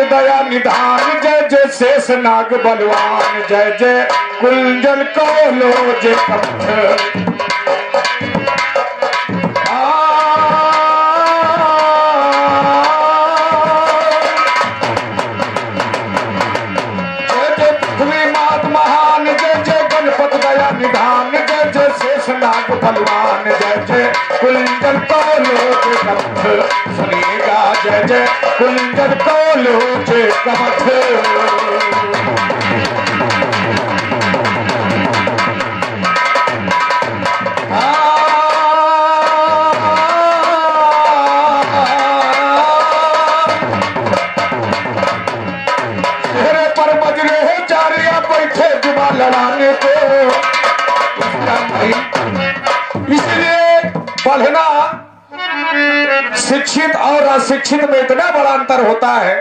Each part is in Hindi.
दया निधान, जय जय शेष नाग बलवान, जय जय कुंजल कौलो जय कपथ। जय जय पृथ्वी मात महान, जय जय गणपत दया निधान, जय जय शेष नाग बलवान, जय जय कुंजल कौलो जय कपथ। सुनिएगा जय जय कुंजल कौलो जय कपथ। चेहरे पर बज रहे चारिया बैठे जुबा लड़ाने को। इसलिए पढ़ना शिक्षित और अशिक्षित में इतना बड़ा अंतर होता है।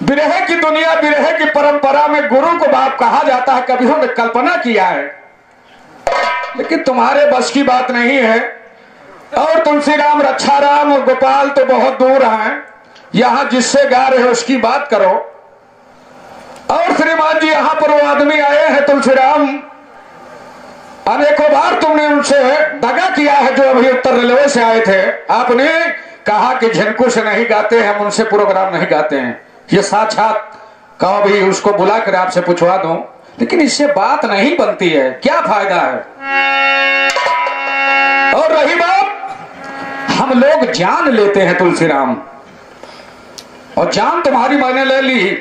विरह की दुनिया, विरह की परंपरा में गुरु को बाप कहा जाता है, कभी हमने कल्पना किया है, लेकिन तुम्हारे बस की बात नहीं है। और तुलसीराम, रक्षाराम और गोपाल तो बहुत दूर हैं, यहां जिससे गा रहे हो उसकी बात करो। और श्रीमान जी यहां पर वो आदमी आए हैं तुलसीराम, अनेकों बार तुमने उनसे दगा किया है, जो अभी उत्तर रेलवे से आए थे। आपने कहा कि झिनकू से नहीं गाते हैं, हम उनसे प्रोग्राम नहीं गाते हैं। ये साक्षात कहो भी उसको बुला कर आपसे पूछवा दूं, लेकिन इससे बात नहीं बनती है, क्या फायदा है। और रही बात, हम लोग जान लेते हैं तुलसीराम, और जान तुम्हारी मैंने ले ली।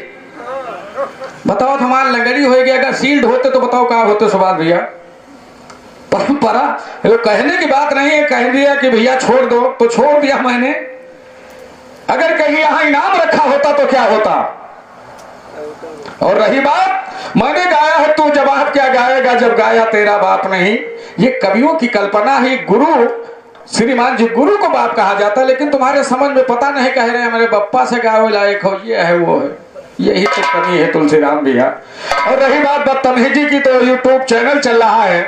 बताओ तुम्हारा लंगड़ी हो गया, अगर सील्ड होते तो बताओ क्या होते सुभाष भैया। परंपरा कहने की बात नहीं है, कह दिया कि भैया छोड़ दो तो छोड़ दिया मैंने। अगर कहीं यहां इनाम रखा होता तो क्या होता। और रही बात, मैंने गाया है, तू जवाब क्या गाएगा जब गाया तेरा बाप नहीं। ये कवियों की कल्पना है। गुरु श्रीमान जी, गुरु को बाप कहा जाता है, लेकिन तुम्हारे समझ में पता नहीं, कह रहे हैं मेरे बप्पा से गाओ लायक हो, ये है वो है। यही तो कमी है तुलसीराम भैया। और रही बात बदतमीजी की, तो यूट्यूब चैनल चल रहा है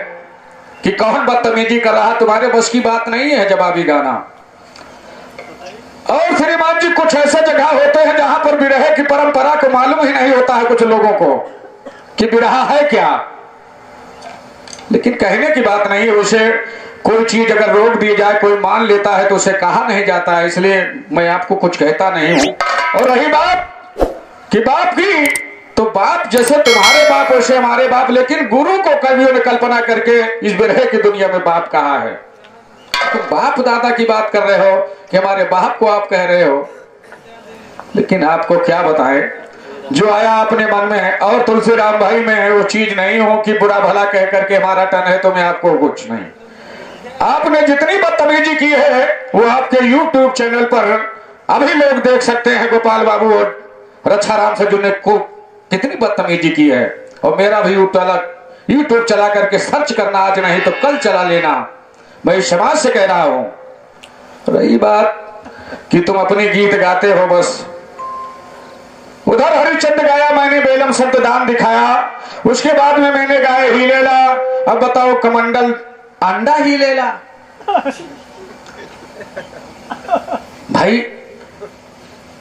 कि कौन बदतमीजी कर रहा, तुम्हारे बस की बात नहीं है जवाबी गाना। और श्रीमान जी, कुछ ऐसे जगह होते हैं जहां पर विरह की परंपरा को मालूम ही नहीं होता है कुछ लोगों को कि विरह है क्या। लेकिन कहने की बात नहीं है, उसे कोई चीज अगर रोक दी जाए, कोई मान लेता है तो उसे कहा नहीं जाता है, इसलिए मैं आपको कुछ कहता नहीं हूं। और रही बात कि बाप की, तो बाप जैसे तुम्हारे बाप वैसे हमारे बाप, लेकिन गुरु को कवियों ने कल्पना करके इस विरह की दुनिया में बाप कहा है। तो बाप दादा की बात कर रहे हो कि हमारे बाप को आप कह रहे हो, लेकिन आपको क्या बताएं जो आया अपने मन में। और तुलसीराम भाई में वो चीज नहीं हो कि बुरा भला कह करके हमारा टन है तो मैं आपको कुछ नहीं। आपने जितनी बदतमीजी की है वो आपके YouTube चैनल पर अभी लोग देख सकते हैं। गोपाल बाबू और रक्षाराम से जुड़ने को कितनी बदतमीजी की है। और मेरा भी यूट्यूब चला करके सर्च करना, आज नहीं तो कल चला लेना, मैं समाज से कह रहा हूं। रही बात कि तुम अपने गीत गाते हो बस। उधर हरिश्चंद्र गाया मैंने, बेलम संत दान दिखाया, उसके बाद में मैंने गाया ही लेला। अब बताओ कमंडल अंडा ही लेला। भाई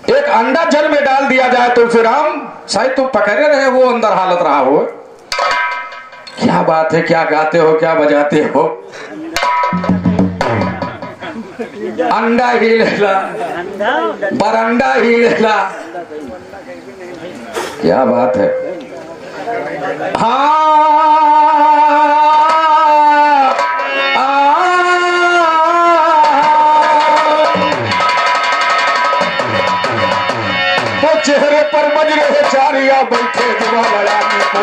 एक अंडा जल में डाल दिया जाए तुलसीराम, शायद तुम पकड़े रहे वो अंदर हालत रहा हो। क्या बात है, क्या गाते हो, क्या बजाते हो। अंडा ही लेला, बरंडा ही लेला, क्या बात है। तो चेहरे पर बज रहे चारिया बैठे जुआ लड़ाने को।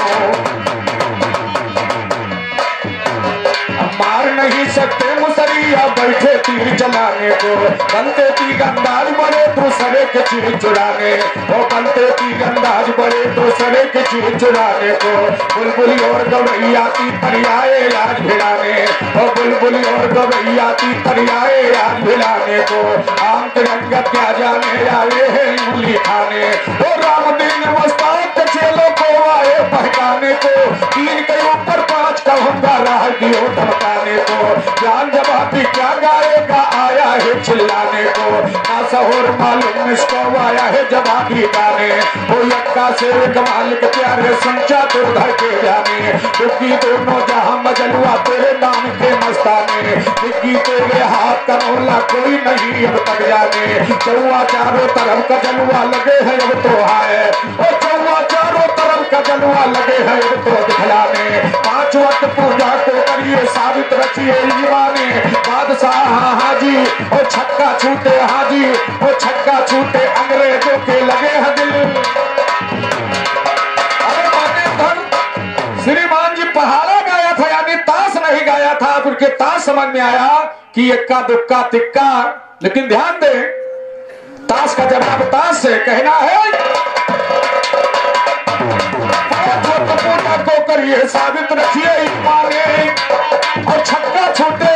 नहीं सकते मुसरिया बैठे तीर चलाने को, बनते तीरंदाज बड़े दूसरे के चीज चुराने, वो बनते तीरंदाज बड़े दूसरे के चीज चुराने को। बुलबुल और गवैया की परियाए आज भिड़ाने, वो बुलबुल और गवैया की परियाए आज भिड़ाने को। आम तिरंगा क्या जाने आए हैं मूली खाने, वो राम दिन मस्तान के चेलों को आए बहकाने को। तीन के ऊपर पांच कहूंगा राह दियो धमकाने को। जान जवाबी क्या गाएगा आया है चिल्लाने को, ना सहोर मालूम इसको आया है जवाबी गाने। वो यक्का से एक मालिक प्यारे संचा दुर्धर के जाने, क्योंकि दोनों जहां मजलुआ तेरे नाम के मस्ताने। क्योंकि तेरे हाथ का मोहल्ला कोई नहीं अब तक जाने। चौवा चारों तरफ का जलुआ लगे है अब तो है, वो चौवा चारों तरफ का जलुआ लगे है अब तो दिखलाने। पांच वक्त पूजा को करिए साबित रखिए ईमाने। बादशाह हाजी वो छक्का छूटे हाजी, वो छक्का छूटे अंग्रेजों के लगे हैं दिल। अरे बातें धन श्रीमान जी पहाड़ा गाया था, यानी ताश नहीं गाया था। उनके ताश समझ में आया कि इक्का दुक्का तिक्का, लेकिन ध्यान दे ताश का जवाब ताश से कहना है। को करिए साबित रखिए ईमाने, और छक्का छूटे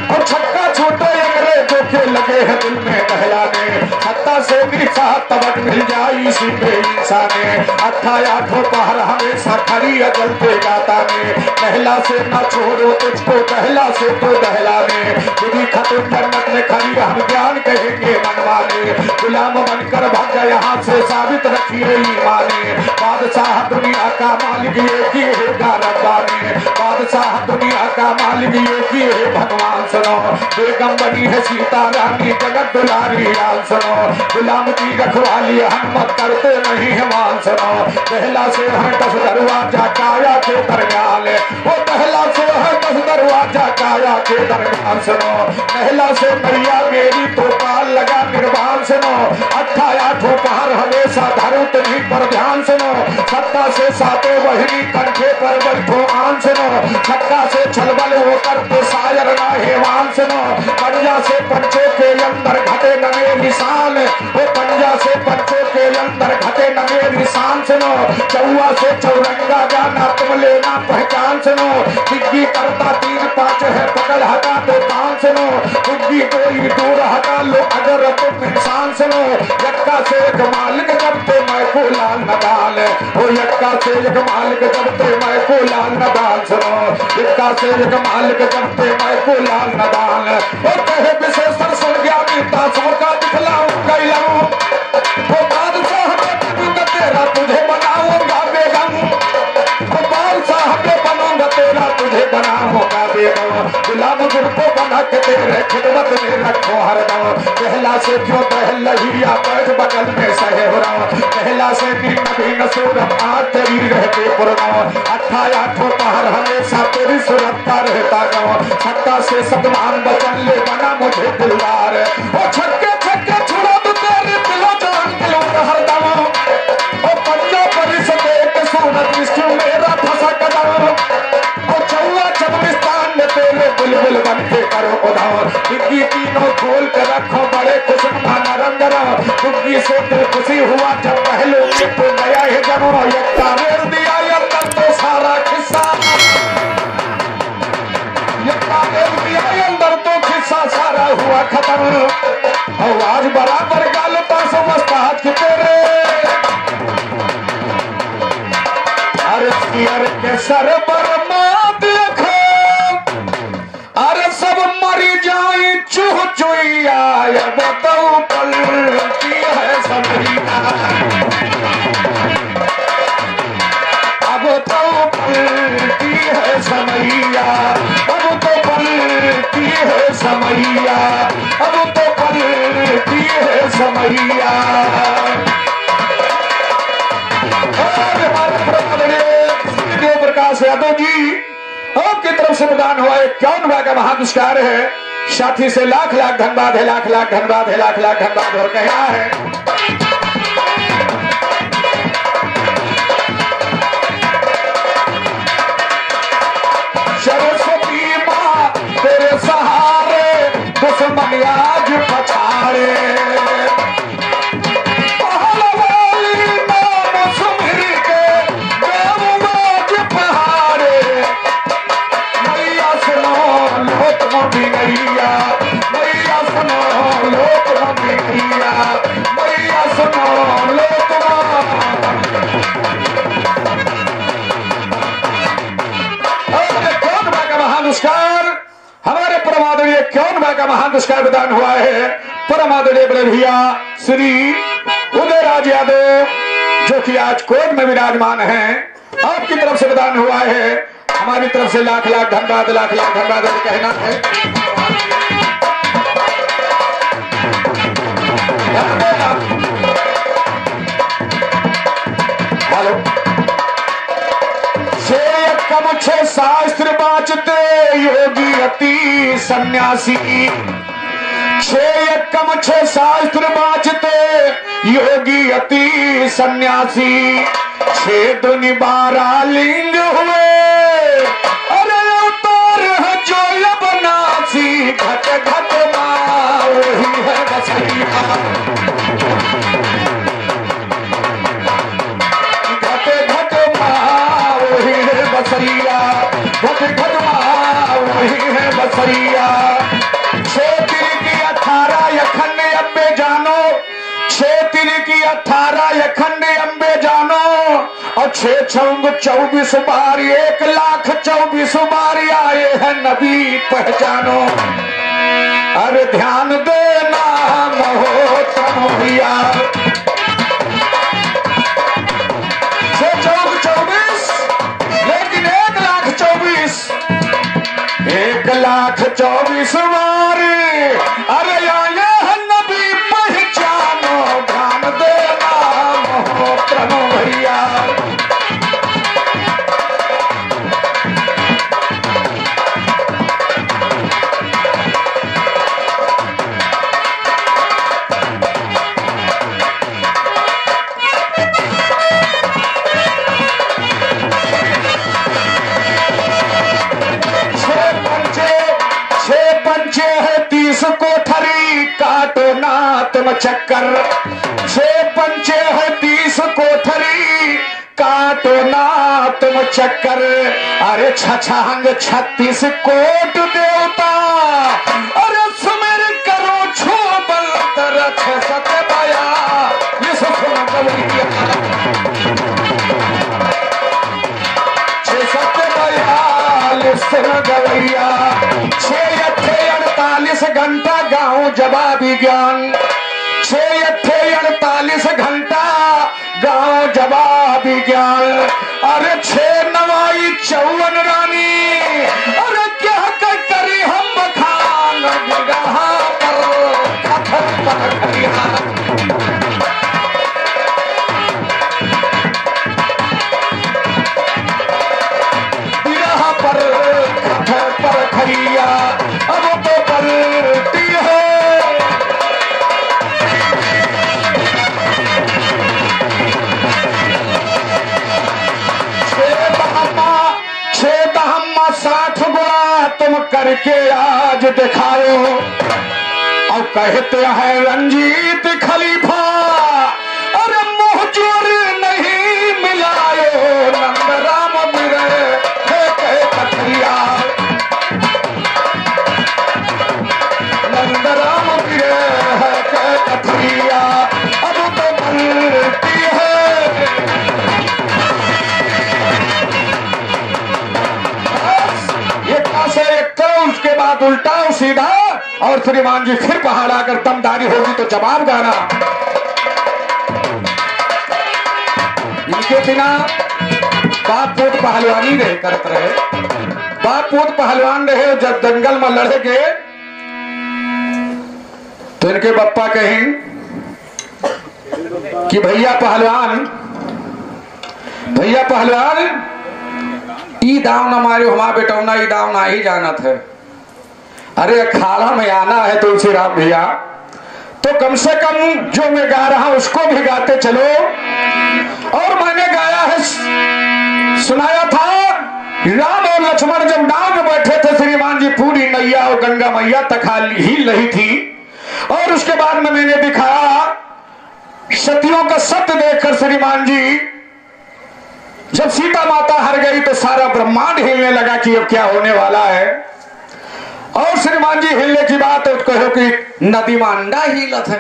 और छक्का छूटे अंग्रेजों के लगे हैं दिल में कहलाने। छत्ता से गिरसा तबक मिल जाए इसी पे इंसाने। अट्ठाया पहर हमेशा खड़ी जलते गाता ने। पहला से न छोड़ो तुझको पहला से तो दहलाने। खुदी खतुन जन्नत में खड़ी हम ज्ञान कहेंगे मनवाने। गुलाम बनकर भाग गया यहाँ से साबित रखिए ईमाने। बादशाह दुनिया का मालिक ये की है रब्बानी, बादशाह दुनिया का मालिक ये की है भगवान सुनो। बेगम बनी है सीता रानी जगत दुलारी आल सुनो। गुलाम की रखवाली हम मत करते नहीं है मान सुनो। पहला से है 10 दरवाजा काया के दरमियान, वो पहला से है 10 दरवाजा काया के दरमियान सुनो। पहला से मैया मेरी तो पाल लगा निर्वाण सुनो। 88 पहाड़ हमेशा धरो तुम्हीं पर ध्यान सुनो। सत्ता से सातों वही कंठे पर बैठो आन सुनो। छक्का से छलबल हो करते शायर ना हेवान सुनो। पंजा से पंचों के अंदर घटे नमे निशान, वो पंजा से पंचों के अंदर घटे नमे निशान सुनो। चौवा से चौरंगा गाना तुम लेना पहचान सुनो। डिग्गी करता 3 5 है पकड़ हटा दो कान सुनो। डिग्गी कोई दूर हटा लो अगर तुम इंसान सुनो। यक्का से एक मालिक जबते मैं को लाल नदाल, वो यक्का से एक मालिक जबते मैं को लाल नदाल सुनो। यक्का से एक मालिक जबते मैं को लाल नदाल, वो कहे विशेषण सुन गया मीता का दिखलाऊंगा इलाऊ। वो बादशाह बनूंगा तेरा तुझे बनाऊंगा बेगम, वो बादशाह बनूंगा तेरा तुझे बनाऊंगा बेगम। गुलाम गुरको बना के तेरे खिदमत में रखो हरदम। पहला से क्यों पहल लहिया बैठ बगल में सहे हो रहा। पहला से नबी नसूरत आज तेरी रहते पुरना। 88 पहाड़ हमेशा तेरी सूरत का रहता गाँव। छक्का से सदमान बचन ले बना मुझे दिलदार, वो छक्के छक्के छुड़ा तो तेरे दिलो जान दिलो हरदम। वो पंजा परिस देख सूरत विष्णु मेरा फंसा कदम। वो चौवा चबलिस्तान में तेरे बुलबुल बन के करो उधार। डिग्गी तीनों खोल के रखो बड़े खुशनुमा नरम नरम। डिग्गी से दिल खुशी हुआ जब पहले तो नया है जनो। यक्का मेर दिया अंदर तो सारा खिस्सा, यक्का मेर दिया अंदर तो खिस्सा सारा हुआ खत्म। और आज बराबर गालता समझता कि तेरे अरे के सर पर मात देखो। अरे सब मरी जाए चूह चुईया बताओ पलटी है समरिया। अब तो पलटी है समैया, अब तो पलटी है समैया, अब तो पलटी है समैया। प्रकाश यादव जी आपकी तरफ से प्रदान हुआ 51 का महापुरस्कार है। साथी से लाख लाख धन्यवाद है, लाख लाख धन्यवाद है, लाख लाख धन्यवाद। और कहना है सरस्वती माँ ये कौन का महान पुरस्कार प्रदान हुआ है? परम आदरणीय बड़े भैया श्री उदयराज यादव, जो कि आज कोर्ट में विराजमान हैं, आपकी तरफ से प्रदान हुआ है। हमारी तरफ से लाख लाख धन्यवाद, लाख लाख धन्यवाद कहना है। हेलो, मुझे शास्त्र बाचते योगी अति सन्यासी, मुझे शास्त्र बाचते योगी अति सन्यासी, 6 दूनी 12 लिंग हुए, अरे अवतार है जो यबनासी, घट घट माँ वही है बसैया, घट घट माँ वही है बसैया, घट घट माँ वही है बसैया। 6 तिर की 18 यखंड अम्बे जानो, 6 तिर की 18 यखंड अम्बे जानो, और 6 छंग 24 बार 1,24,000 बार आए हैं नबी पहचानो। अरे ध्यान देना महोत्तम भैया, 6 चौक 24 लेकिन 1,24,000 1,24,000 बार अरे आए हैं नबी पहचानो। ध्यान देना महोत्तम भैया, कोठरी काटो ना तुम चक्कर, 6 पंचे है 30 कोठरी काटो ना तुम चक्कर। अरे छछांग 36 कोट देवता, अरे सुमेर करो छो बल तरछ सत्य बया, ये सुन गवैया, 6 सत्य बया सुन गवैया। 6 48 घंटा गाँव जवाबी ज्ञान, 6 48 घंटा गाँव जवाबी ज्ञान। अरे 6 नवाई 54 रानी, अरे क्या करी हम बखान, बिरहा पर कथन पर खरिया, बिरहा पर कथन पर खरिया। अब तो पलटी है, छह दहम्मा 60 गुणा तुम करके आज दिखाओ, और कहते हैं रंजीत खलीफा, अरे मुहजूर नहीं मिलायो, नंदराम बिरे है कथरिया, नंदराम बिरे है कथरिया। अब तो बनती है, उसके बाद उल्टा सीधा, और श्रीमान जी फिर पहाड़ आकर दमदारी होगी तो जवाब गाना। इनके बिना बाप पोत पहलवानी रहे करते रहे, बाप पोत पहलवान रहे। जब दंगल में लड़े के तो इनके बप्पा कहें कि भैया पहलवान ई दाव ना मारे, हमारा बेटौना ई दाव ना ही जानत है। अरे अखाड़ा में आना है तुलसीराम भैया, तो कम से कम जो मैं गा रहा हूं उसको भी गाते चलो। और मैंने गाया है, सुनाया था, राम और लक्ष्मण जब नाव में बैठे थे श्रीमान जी, पूरी नैया और गंगा मैया तक हिल रही थी। और उसके बाद में मैंने दिखाया सतियों का सत्य देखकर श्रीमान जी, जब सीता माता हर गई तो सारा ब्रह्मांड हिलने लगा कि अब क्या होने वाला है। और श्रीमान जी हिलने की बात कहो कि नदी में अंडा हिलत है,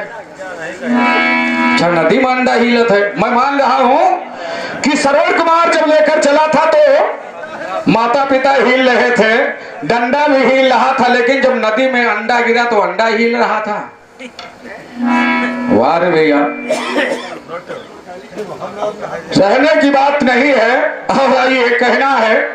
अच्छा नदी में अंडा हिलत है। मैं मान रहा हूं कि श्रवण कुमार जब लेकर चला था तो माता पिता हिल रहे थे, डंडा भी हिल रहा था, लेकिन जब नदी में अंडा गिरा तो अंडा हिल रहा था। वाह रे भैया, सहने की बात नहीं है। अब ये कहना है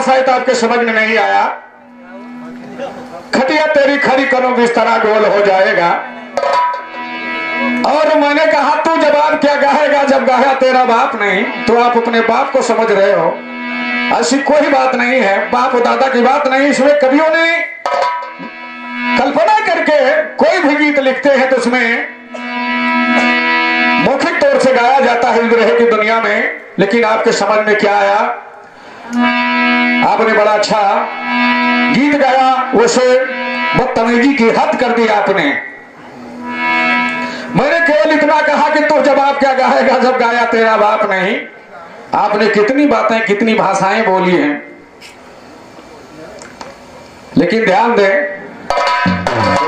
शायद आपके समझ में नहीं आया। खटिया तेरी खड़ी करो बिस्तरा गोल हो जाएगा। और मैंने कहा तू जवाब क्या गाएगा जब गाया तेरा बाप नहीं। तो आप अपने बाप को समझ रहे हो, ऐसी कोई बात नहीं है, बाप दादा की बात नहीं। इसमें कवियों ने कल्पना करके कोई भी गीत लिखते हैं तो उसमें मौखिक तौर से गाया जाता है विरह की दुनिया में। लेकिन आपके समझ में क्या आया? आपने बड़ा अच्छा गीत गाया, उसे बदतमीजी की हद कर दी आपने। मैंने केवल इतना कहा कि तू जवाब क्या गाएगा जब गाया तेरा बाप नहीं। आपने कितनी बातें कितनी भाषाएं बोली हैं, लेकिन ध्यान दें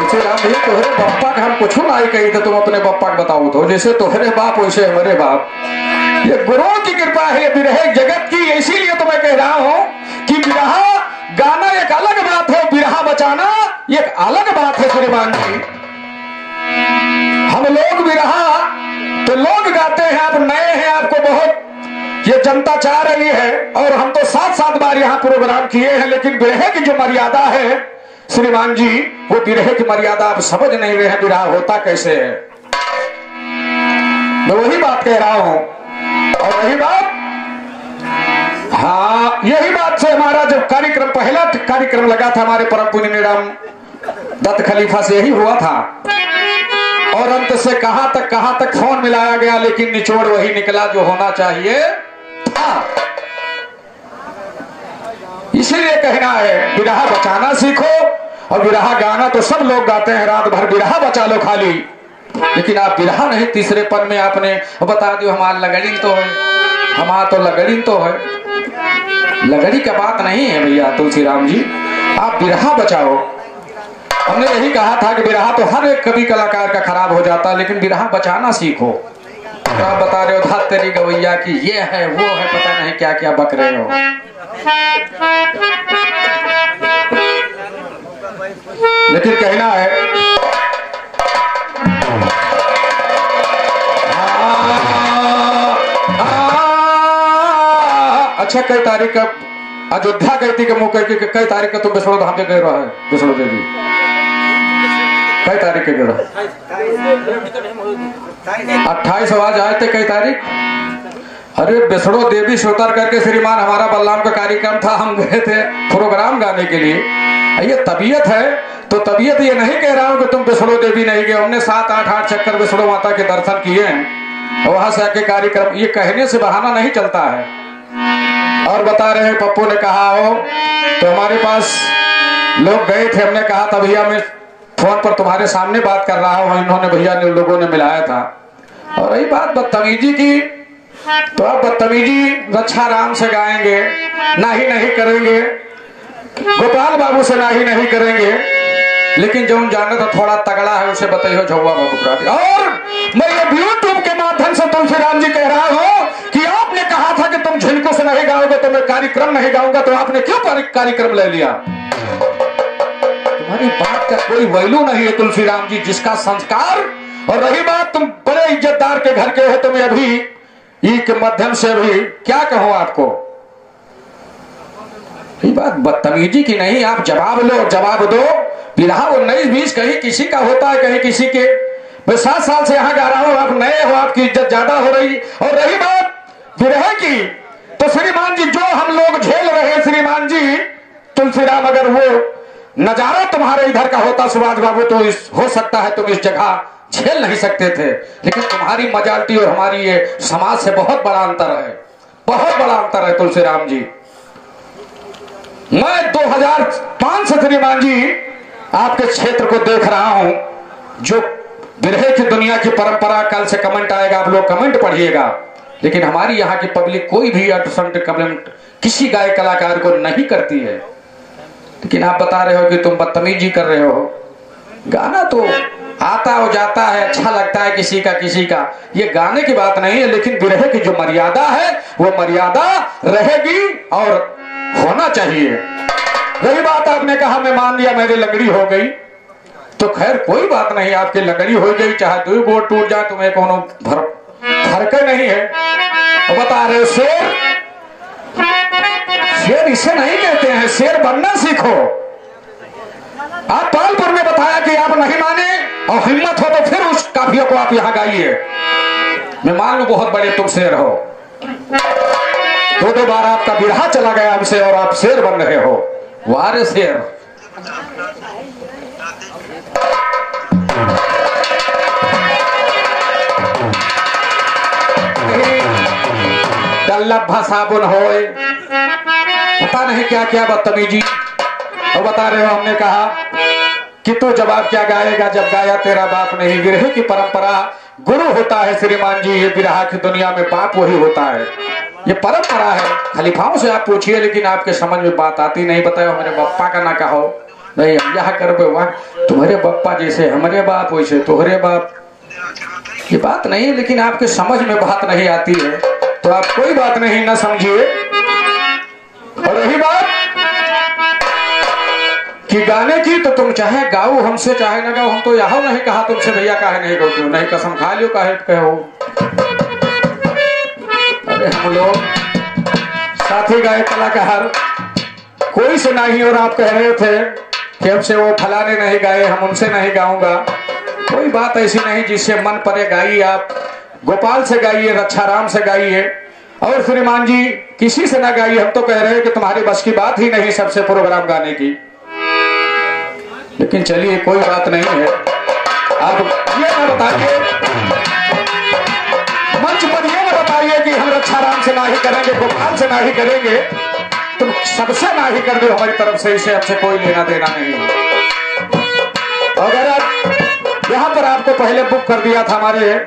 तोहरे बप्पा का हम कुछ नहीं कही थे, तुम अपने बप्पा को बताओ तो जैसे तोहरे बाप वैसे हमारे बाप। ये गुरुओं की कृपा है विरह जगत की। इसीलिए तो मैं कह रहा हूं कि विरह गाना एक अलग बात है, विरह बचाना एक अलग बात है। श्रीमान जी, हम लोग विरह तो लोग गाते हैं, आप नए हैं, आपको बहुत ये जनता चाह रही है और हम तो 7-7 बार यहाँ प्रोग्राम किए हैं। लेकिन विरह की जो मर्यादा है श्रीमान जी, वो विरह की मर्यादा आप समझ नहीं रहे हैं। विरह होता कैसे है, मैं वही बात कह रहा हूं। और वही बात, हाँ यही बात से हमारा जब कार्यक्रम पहला कार्यक्रम लगा था हमारे परम पूज्य निराम दत्त खलीफा से यही हुआ था। और अंत से कहां तक फोन मिलाया गया, लेकिन निचोड़ वही निकला जो होना चाहिए था। इसीलिए कहना है विरह बचाना सीखो। और विरह गाना तो सब लोग गाते हैं, रात भर विरह बचा लो खाली। लेकिन आप विरह नहीं, तीसरे पन में आपने बता दियो हमारा लगड़ी तो है, हमारा तो लगड़ी तो है। लगड़ी का बात नहीं है भैया तुलसीराम जी, आप विरह बचाओ। हमने यही कहा था कि विरह तो हर एक कवि कलाकार का खराब हो जाता है, लेकिन विरह बचाना सीखो। तो आप बता रहे हो धात तेरी गवैया की ये है वो है, पता नहीं क्या क्या बक रहे हो। लेकिन कहना है अच्छा कई तारीख का अयोध्या कहती के मुंह कई तारीख का तुम वैष्णो धाम पे गए रहा है, वैष्णो देवी कई तारीख के गए 28 आवाज आए थे कई तारीख। अरे वैष्णो देवी से उतर करके श्रीमान हमारा बलराम का कार्यक्रम था, हम गए थे प्रोग्राम गाने के लिए। ये तबीयत है तो तबीयत ये नहीं कह रहा हूं कि तुम वैष्णो देवी नहीं गए। हमने 7-8 चक्कर वैष्णो माता के दर्शन किए हैं, वहां से आके कार्यक्रम, ये कहने से बहाना नहीं चलता है। और बता रहे हैं पप्पू ने कहा हो तो हमारे पास लोग गए थे, हमने कहा था भैया मैं फोन पर तुम्हारे सामने बात कर रहा हूं, इन्होंने भैया ने लोगों ने मिलाया था। और रही बात बदतमीजी की, तो आप बदतमीजी रक्षा राम से गाएंगे, नहीं करेंगे, गोपाल बाबू से नहीं करेंगे। लेकिन जो जाने तो थोड़ा तगड़ा है उसे बताइए झौवा बाबू। और मैं ये यूट्यूब के माध्यम से तुलसीराम जी कह रहा हूं कि आपने कहा था कि तुम झिनको से नहीं गाओगे तो मैं कार्यक्रम नहीं गाऊंगा, तो आपने क्यों कार्यक्रम ले लिया? तुम्हारी बात का कोई वैल्यू नहीं है तुलसीराम जी, जिसका संस्कार। और रही बात तुम बड़े इज्जतदार के घर के हो, तो मैं अभी ई के माध्यम से अभी क्या कहूं आपको, ये बात बदतमीजी की नहीं, आप जवाब लो, जवाब दो। विरह 19-20 कहीं किसी का होता है, कहीं किसी के। मैं 7 साल से यहाँ गा रहा हूँ, आप नए हो, आपकी इज्जत ज्यादा हो रही। और रही बात विरह की, तो श्रीमान जी जो हम लोग झेल रहे हैं श्रीमान जी तुलसीराम, अगर वो नजारा तुम्हारे इधर का होता सुभाष बाबू, तो हो सकता है तुम इस जगह झेल नहीं सकते थे। लेकिन तुम्हारी मजाल्टी और हमारी ये समाज से बहुत बड़ा अंतर है, बहुत बड़ा अंतर है तुलसीराम जी। मैं 2005 से श्रीमान जी आपके क्षेत्र को देख रहा हूं, जो विरह की दुनिया की परंपरा, कल से कमेंट आएगा, आप लोग कमेंट पढ़िएगा। लेकिन हमारी यहाँ की पब्लिक कोई भी अटसंट कमेंट किसी गाय कलाकार को नहीं करती है। लेकिन आप बता रहे हो कि तुम बदतमीजी कर रहे हो। गाना तो आता हो जाता है, अच्छा लगता है किसी का, ये गाने की बात नहीं है, लेकिन विरह की जो मर्यादा है वो मर्यादा रहेगी और होना चाहिए। रही बात आपने कहा मैं मान लिया मेरी लंगड़ी हो गई, तो खैर कोई बात नहीं, आपकी लंगड़ी हो गई, चाहे 2 गोड़ टूट जाए तुम्हें कोनो फर्क नहीं है। बता रहे शेर, शेर इसे नहीं कहते हैं, शेर बनना सीखो। आप पालपुर में बताया कि आप नहीं माने और हिम्मत हो तो फिर उस काफियों को आप यहां गाइए। मैं मान लू बहुत बड़े तुम शेर हो, 2 बार आपका बिरहा चला गया हमसे और आप शेर बन रहे हो। वारे शेर, डल्लभा साबुन होए, पता नहीं क्या क्या बदतमीजी। और बता रहे हो हमने कहा कि तू जवाब क्या गाएगा जब गाया तेरा बाप नहीं। विरह की परंपरा गुरु होता है श्रीमान जी, ये विरह की दुनिया में बाप वही होता है, ये परंपरा है। खलीफाओं से आप पूछिए, लेकिन आपके समझ में बात आती नहीं। बताओ मेरे बप्पा का ना कहो, नहीं हम यह कर वाह तुम्हारे बप्पा जैसे हमारे बाप वैसे तुम्हारे बाप, ये बात नहीं है, लेकिन आपके समझ में बात नहीं आती है तो आप कोई बात नहीं ना समझिए। और रही बात कि गाने की, तो तुम चाहे गाओ हमसे चाहे ना गाओ, हम तो यह नहीं कहा तुमसे भैया काहे नहीं गाओ, नहीं कसम खा लियो काहे कहो। अरे हम लोग साथी गायक कलाकार कोई से नहीं, और आप कह रहे थे कि हमसे वो फलाने नहीं गाए, हम उनसे नहीं गाऊंगा। कोई बात ऐसी नहीं, जिससे मन परे गाइए। आप गोपाल से गाइए, रक्षाराम से गाइए, और श्रीमान जी किसी से ना गाइए। हम तो कह रहे हैं कि तुम्हारी बस की बात ही नहीं सबसे प्रोग्राम गाने की। लेकिन चलिए कोई बात नहीं है, आप ये ना बताइए, मंच पर ये ना बताइए कि हम रक्षाराम से ना ही करेंगे, गोपाल से ना ही करेंगे, तुम सबसे ना ही कर दो हमारी तरफ से, इसे हमसे कोई लेना देना नहीं है। अगर यहाँ पर आपको पहले बुक कर दिया था हमारे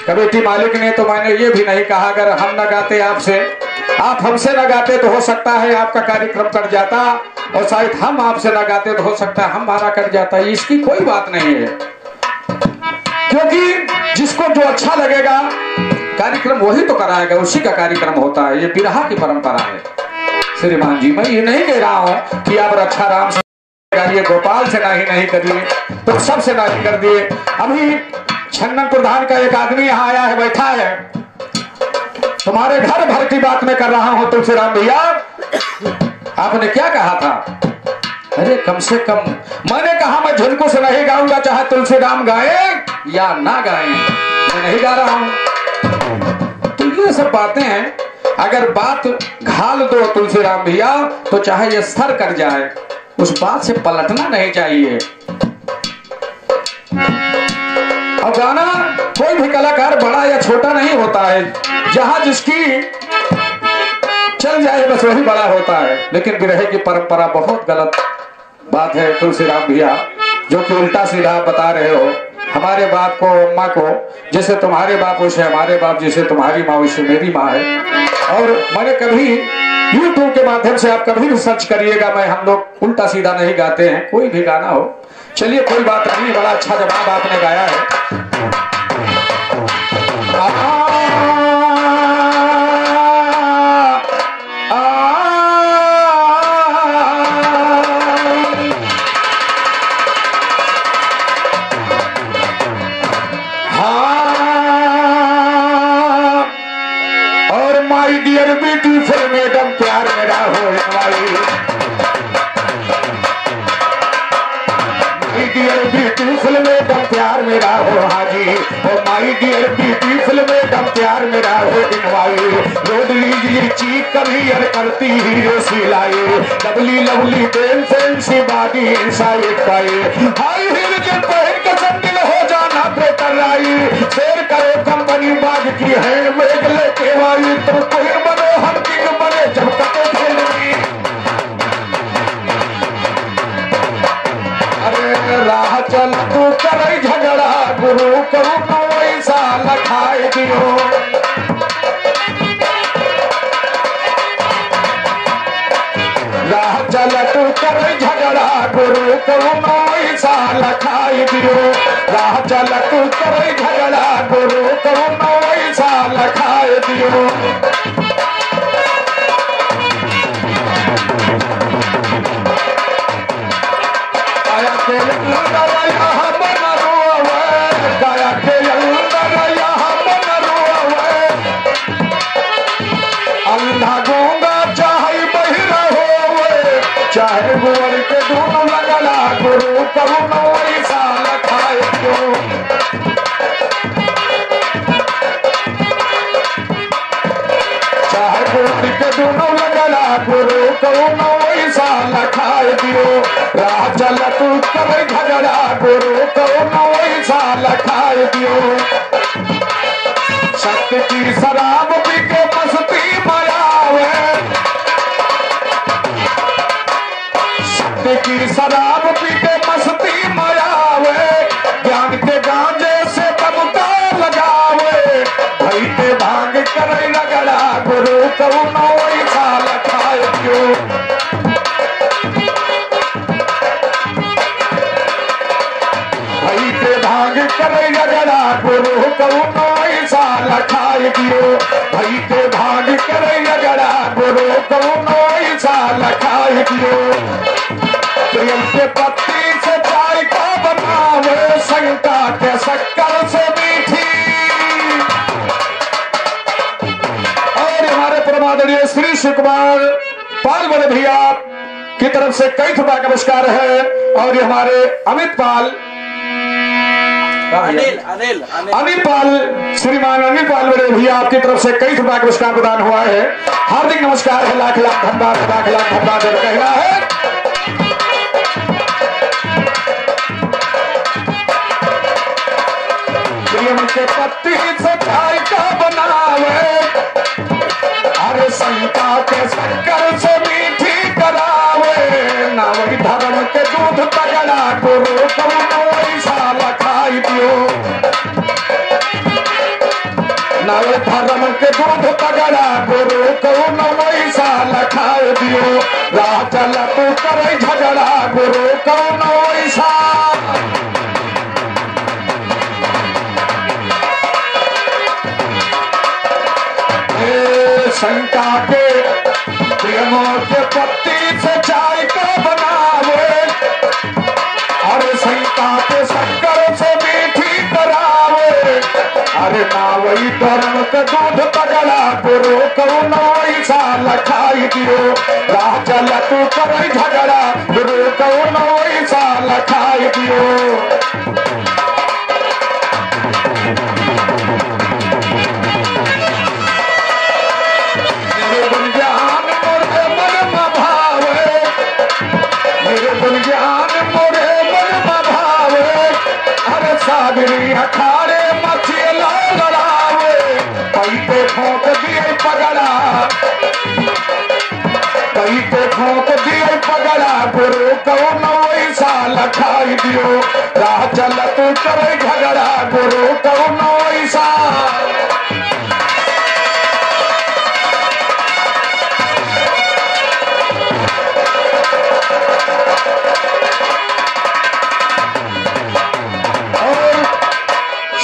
कमेटी मालिक ने, तो मैंने ये भी नहीं कहा अगर हम न गाते आपसे, आप हमसे न गाते तो हो सकता है आपका कार्यक्रम कट जाता, और शायद हम आपसे न गाते तो हो सकता है हमारा कट जाता। इसकी कोई बात नहीं है, क्योंकि जिसको जो अच्छा लगेगा कार्यक्रम वही तो कराएगा, उसी का कार्यक्रम होता है। ये बिरहा की परंपरा है श्रीमान जी। मैं ये नहीं कह रहा हूं कि आप रक्षाराम से गाइए, गोपाल से नहीं करिए, तो सबसे नहीं कर दिए। अभी छन्नन प्रधान का एक आदमी यहाँ आया है, बैठा है, तुम्हारे घर भर की बात में कर रहा हूं तुलसीराम भैया, आपने क्या कहा था? अरे कम से कम मैंने कहा मैं झुनकू से नहीं गाऊंगा, चाहे तुलसीराम गाए या ना गाए, मैं नहीं गा रहा हूं। तो ये सब बातें हैं, अगर बात घाल दो तुलसीराम भैया तो चाहे ये सर कर जाए, उस बात से पलटना नहीं चाहिए। और गाना कोई भी कलाकार बड़ा या छोटा नहीं होता है, जहां जिसकी चल जाए बस वही बड़ा होता है। लेकिन विरह की परंपरा बहुत गलत बात है तुलसीराम भैया, जो कि उल्टा सीधा बता रहे हो। हमारे बाप को, अम्मा को जैसे तुम्हारे बाप वैसे हमारे बाप, जैसे तुम्हारी माँ वैसे मेरी माँ है। और मैंने कभी YouTube के माध्यम से आप कभी भी सर्च करिएगा, मैं हम लोग उल्टा सीधा नहीं गाते हैं, कोई भी गाना हो। चलिए कोई बात नहीं, बड़ा अच्छा जवाब आपने गाया है। और माई डियर ब्यूटीफुल मैडम, प्यार मेरा हो ब्यूटीफुल मैडम, प्यार मेरा हो हाजी, ओ माई डियर ब्यूटीफुल मैडम, प्यार मेरा हो इनवाई। रोड लीजिए चीक कभी अर करती हीरो सिलाई, लवली लवली बेल फैंसी बॉडी इनसाइड पाई, हाई हील के पहन के संदिल हो जाना बेटर लाई, शेर करो कंपनी बाज की हैंड बैग लेके आई, तुम कोई बनो हम किंग बने जब तक खेलनी। राह चल तू करे झगड़ा, गुरु करू तो ऐसा लखाए दियो। राह चलत कर झगड़ा गुरु कौनो ऐसा लखाई दियो राह चलत कर झगड़ा गुरु कौनो ऐसा लखाई दियो गाया के अंदर यहाँ मन रोवे गाया के अंदर यहाँ मन रोवे अंधा गूंगा चाहे बहिरा होवे चाहे गुवर के दोनों लगला गुरु कौनो ऐसा लखाए दियो चाहे गुवर के दोनों लगला गुरु कौनो ऐसा लखाए दियो राह चलत कर झगड़ा गुरु कौनो ऐसा लखाए दियो सत्य की शराब पी के मस्ती मयावे सत्य की शराब पी के मस्ती मयावे ज्ञान के गांजे से तबका लगावे भई के भांग कर लगड़ा गुरु कौनो ऐसा लखाए दियो भई के भांग कर लगड़ा गुरु कौनो ऐसा लखाए दियो भई के भांग कर लगड़ा गुरु कौनो ऐसा लखाए दियो प्रेम के पत्ती से चाय का बनावे शंका के शक्कर से मीठी और हमारे परमादरणीय श्री शिव कुमार पाल बड़े भैया की तरफ से कई रुपया का पुरस्कार है और ये हमारे अमित पाल अनिल पाल श्रीमान अनिल पाल बड़े भैया आपकी तरफ से कई रुपया का पुरस्कार प्रदान हुआ है हार्दिक नमस्कार है लाख लाख धन्यवाद कहना है प्रेम के पत्ती से चाय का बनावे अरे शंका के शक्कर से मीठी करावे ना वही धर्म के दूध तगड़ा गुरु कौनो ऐसा लखाई दियो ना वही धर्म के दूध तगड़ा गुरु कौनो ऐसा लखाई दियो राह चलत कर झगड़ा गुरु कौनो ऐसा शंका के प्रेमों के पत्ती से चाय का बनावे अरे शंका के शक्कर से मीठी करावे अरे ना वही धर्म के दूध तगड़ा गुरु कौनो ऐसा लखाई दियो राह चलत कर झगड़ा गुरु कौनो ऐसा लखाई दियो अखाड़े मछिला लड़ावे कई पे ठोक दिए पगड़ा कई पे ठोक दिए पगड़ा गुरु कौनो ऐसा लखाई दियो राह चलत करे झगड़ा गुरु कौनो ऐसा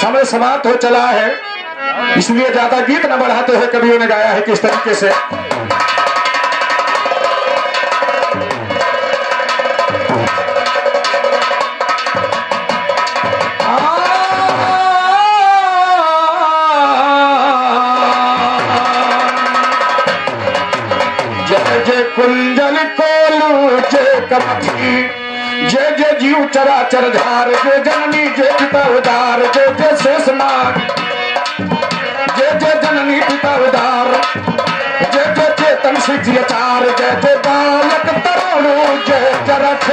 समय समाप्त हो चला है इसलिए ज्यादा गीत न बढ़ाते हुए कवियों ने गाया है किस तरीके से जय जय कुंजल कोलू जय कमठी जय जय जीव चराचर धार जय जननी जय पिता उदार जय जय शेषनाग जय जय जननी पिता उदार जय जय चेतन सिद्धि अचार जय जय बालक तरुण जय चरख